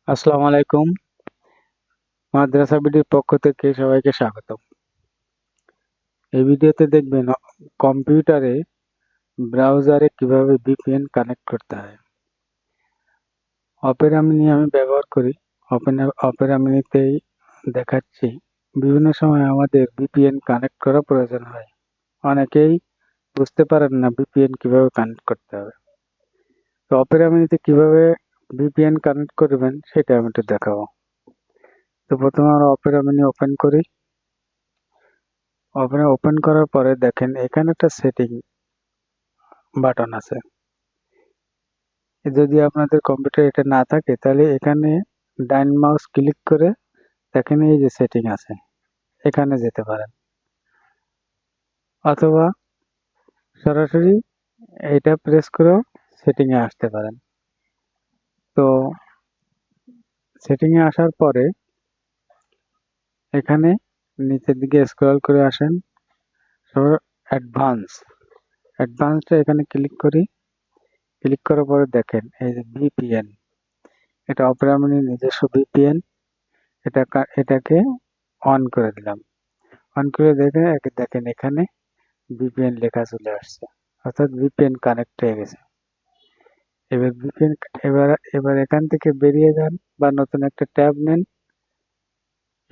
আসসালামু আলাইকুম। মাদ্রাসা বিডির পক্ষ থেকে সবাইকে স্বাগতম। এই ভিডিওতে দেখবেন কম্পিউটারে ব্রাউজারে কিভাবে VPN কানেক্ট করতে হয়। অপেরা মিনি আমি ব্যবহার করি। অপেরা মিনিতেই দেখাচ্ছি। বিভিন্ন সময় আমাদের VPN কানেক্ট করা প্রয়োজন হয়। অনেকেই বুঝতে পারেন না VPN কিভাবে কানেক্ট করতে হবে। তো অপেরা মিনিতে কিভাবে VPN কানেক্ট করবেন সেটা আমি একটু দেখাবো। তো প্রথমে আমরা অপেরা মিনি ওপেন করি। ওপেন করার পরে দেখেন এখানে একটা সেটিং বাটন আছে। যদি আপনাদের কম্পিউটারে এটা না থাকে তাহলে এখানে ডাইন মাউস ক্লিক করে দেখেন এই যে সেটিং আছে, এখানে যেতে পারেন, অথবা সরাসরি এটা প্রেস করেও সেটিং এ আসতে পারেন। তো সেটিং এ আসার পরে এখানে নিচের দিকে স্ক্রল করে আসেন, অ্যাডভান্সড এখানে ক্লিক করি। ক্লিক করার পরে দেখেন এই যে VPN, এটা অপেরা মিনির নিজস্ব VPN। এটাকে অন করে দিলাম। অন করে দেখেন এখানে VPN লেখা চলে আসছে, অর্থাৎ VPN কানেক্ট হয়ে গেছে। এবার VPN এবার এখান থেকে বেরিয়ে যান বা নতুন একটা ট্যাব নেন।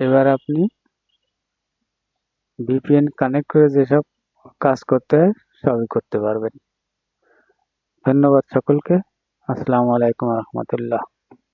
এবার আপনি VPN কানেক্ট করে যেসব কাজ করতে হয় সবই করতে পারবেন। ধন্যবাদ সকলকে। আসসালামু আলাইকুম রহমতুল্লাহ।